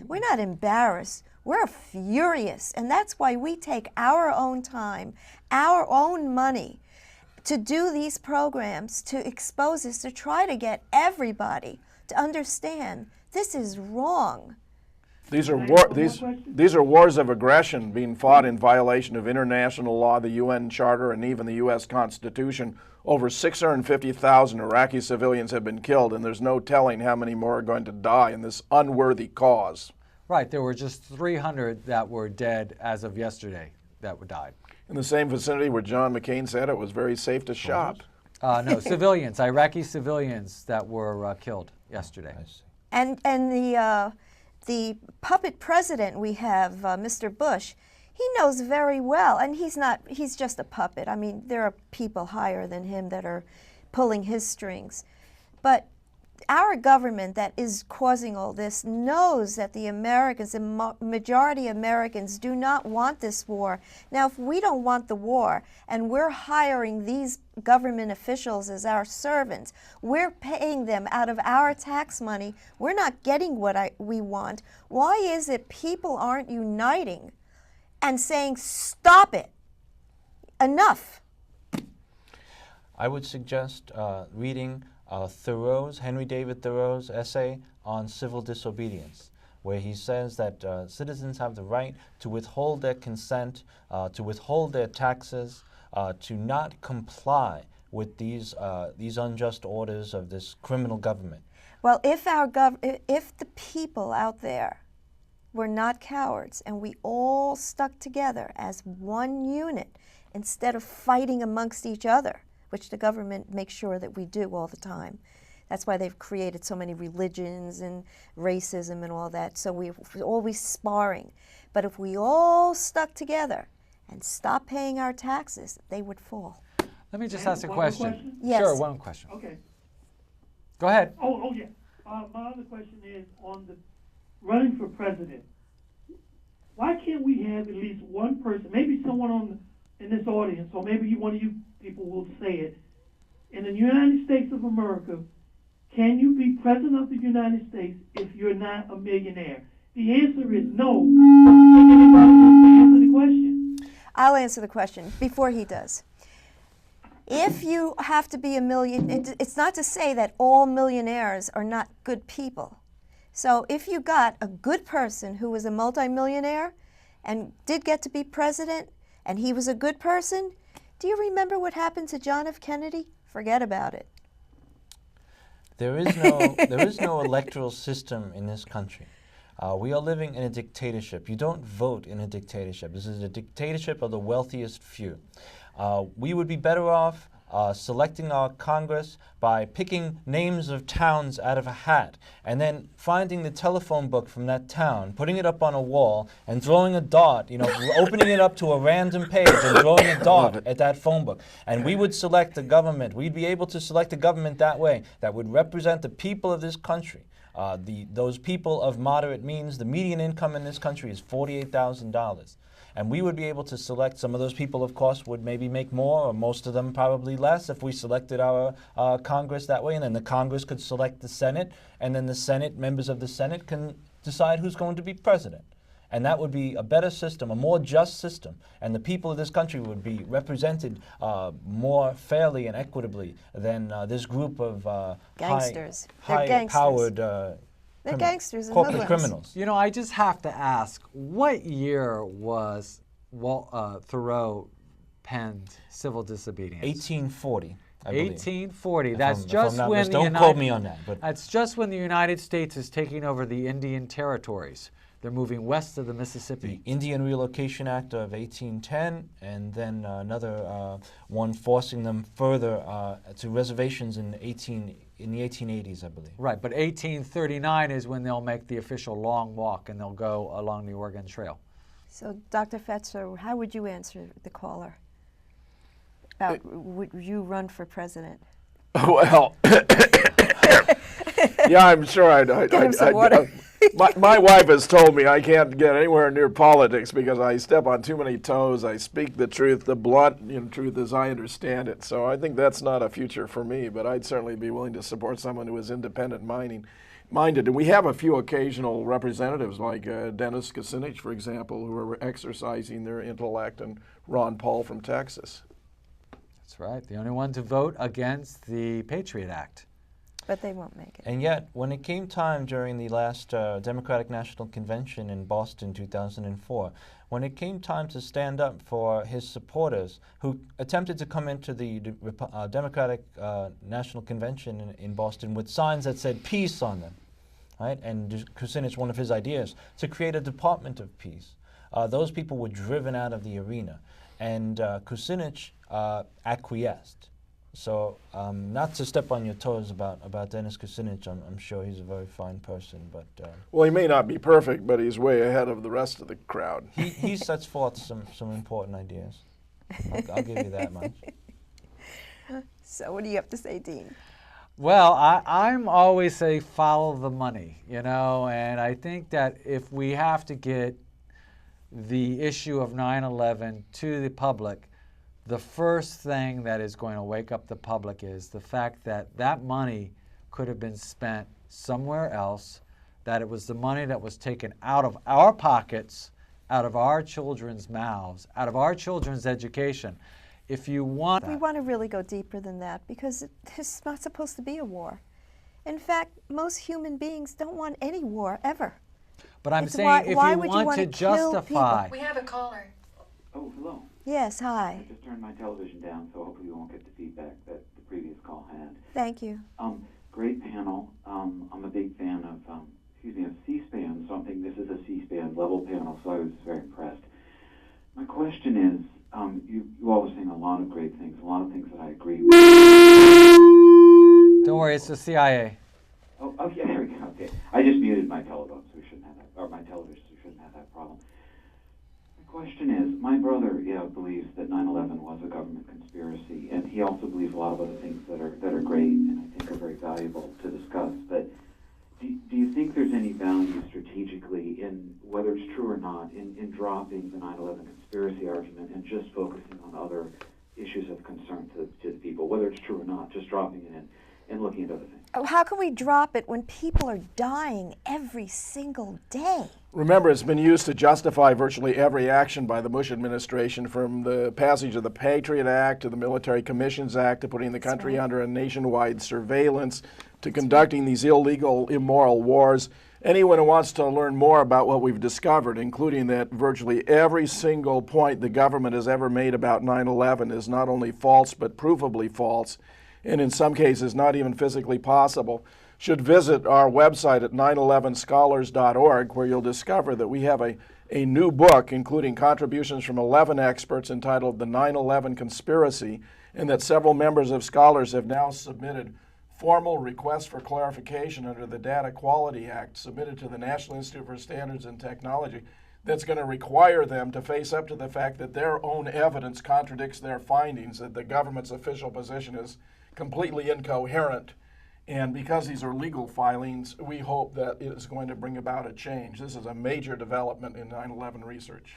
We're not embarrassed. We're furious. And that's why we take our own time, our own money to do these programs, to expose this, to try to get everybody to understand this is wrong. These are wars of aggression being fought in violation of international law, the UN Charter, and even the U.S. Constitution. Over 650,000 Iraqi civilians have been killed, and there's no telling how many more are going to die in this unworthy cause. Right, there were just 300 that were dead as of yesterday that died. In the same vicinity where John McCain said it was very safe to shop. No, civilians, Iraqi civilians that were killed yesterday. And the puppet president we have, Mr. Bush, he knows very well, and he's just a puppet. I mean, there are people higher than him that are pulling his strings. But our government that is causing all this knows that the Americans, the majority of Americans, do not want this war. Now, if we don't want the war, and we're hiring these government officials as our servants, we're paying them out of our tax money, we're not getting what we want. Why is it people aren't uniting and saying, stop it, enough? I would suggest reading Henry David Thoreau's essay on civil disobedience, where he says that citizens have the right to withhold their consent, to withhold their taxes, to not comply with these unjust orders of this criminal government. Well, if the people out there were not cowards and we all stuck together as one unit instead of fighting amongst each other, which the government makes sure that we do all the time. That's why they've created so many religions and racism and all that, so we're always sparring. But if we all stuck together and stopped paying our taxes, they would fall. Let me just ask a question. Yes. Sure, one question. Okay. Go ahead. Oh yeah. My other question is on the running for president. Why can't we have at least one person, maybe someone in this audience, or maybe one of you people will say it, in the United States of America, can you be president of the United States if you're not a millionaire? The answer is no. Anybody answer the question? I'll answer the question before he does. If you have to be a it's not to say that all millionaires are not good people. So if you got a good person who was a multimillionaire and did get to be president, and he was a good person, do you remember what happened to John F. Kennedy? Forget about it. There is no electoral system in this country. We are living in a dictatorship. You don't vote in a dictatorship. This is a dictatorship of the wealthiest few. We would be better off selecting our Congress by picking names of towns out of a hat and then finding the telephone book from that town, putting it up on a wall and throwing a dart, opening it up to a random page and throwing a dart at that phone book. And we would select a government. We'd be able to select a government that way that would represent the people of this country. Those people of moderate means. The median income in this country is $48,000. And we would be able to select some of those people, of course, would maybe make more, or most of them probably less, if we selected our Congress that way. And then the Congress could select the Senate, and then the Senate, members of the Senate can decide who's going to be president. And that would be a better system, a more just system. And the people of this country would be represented more fairly and equitably than this group of Gangsters. high-powered They're gangsters and corporate hoodlums. criminals. I just have to ask, what year was Thoreau penned Civil Disobedience? 1840, I believe. 1840. That's just when the Don't quote me on that. But that's just when the United States is taking over the Indian territories. They're moving west of the Mississippi. The Indian Relocation Act of 1810, and then another one forcing them further to reservations in the 1880s, I believe. Right, but 1839 is when they'll make the official long walk and they'll go along the Oregon Trail. So, Dr. Fetzer, how would you answer the caller about would you run for president? Well, yeah, I'm sure I'd. Get him some water. My wife has told me I can't get anywhere near politics because I step on too many toes. I speak the truth, the blunt truth as I understand it. So I think that's not a future for me, but I'd certainly be willing to support someone who is independent minded minded. And we have a few occasional representatives like Dennis Kucinich, for example, who are exercising their intellect, and Ron Paul from Texas. That's right. The only one to vote against the Patriot Act. But they won't make it. And yet, when it came time during the last Democratic National Convention in Boston 2004, when it came time to stand up for his supporters who attempted to come into the Democratic National Convention in Boston with signs that said peace on them, right? And Kucinich, one of his ideas, to create a Department of Peace. Those people were driven out of the arena, and Kucinich acquiesced. So, not to step on your toes about Dennis Kucinich, I'm sure he's a very fine person, but... Well, he may not be perfect, but he's way ahead of the rest of the crowd. he sets forth some important ideas. I'll give you that much. So what do you have to say, Dean? Well, I'm always say follow the money, you know, and I think that if we have to get the issue of 9/11 to the public, the first thing that is going to wake up the public is the fact that that money could have been spent somewhere else, that it was the money that was taken out of our pockets, out of our children's mouths, out of our children's education. If you want We want to really go deeper than that, because it's not supposed to be a war. In fact, most human beings don't want any war ever. But I'm It's saying why if would you you want wanna to kill justify, We have a caller. Oh, hello. Yes, I hi. just turned my television down, so hopefully you won't get the feedback that the previous call had. Thank you. Great panel. I'm a big fan of, of C-SPAN, so I'm thinking this is a C-SPAN level panel, so I was very impressed. My question is, you all were saying a lot of great things, a lot of things that I agree with. don't worry, it's the CIA. Oh, yeah, there we go. Okay. I just muted my telephone, so we shouldn't have that, or my television, so we shouldn't have that problem. The question is, my brother, believes that 9/11 was a government conspiracy, and he also believes a lot of other things that are great and I think are very valuable to discuss. But do you think there's any value strategically in, whether it's true or not, in dropping the 9/11 conspiracy argument and just focusing on other issues of concern to the people, whether it's true or not, just dropping it and looking at other things? Oh, how can we drop it when people are dying every single day? Remember, it's been used to justify virtually every action by the Bush administration, from the passage of the Patriot Act to the Military Commissions Act to putting the country under a nationwide surveillance to conducting these illegal, immoral wars. Anyone who wants to learn more about what we've discovered, including that virtually every single point the government has ever made about 9/11 is not only false but provably false, and in some cases not even physically possible, should visit our website at 911scholars.org, where you'll discover that we have a new book including contributions from 11 experts entitled The 9/11 Conspiracy, and that several members of scholars have now submitted formal requests for clarification under the Data Quality Act submitted to the National Institute for Standards and Technology that's going to require them to face up to the fact that their own evidence contradicts their findings, that the government's official position is completely incoherent. And because these are legal filings, we hope that it is going to bring about a change. This is a major development in 9/11 research.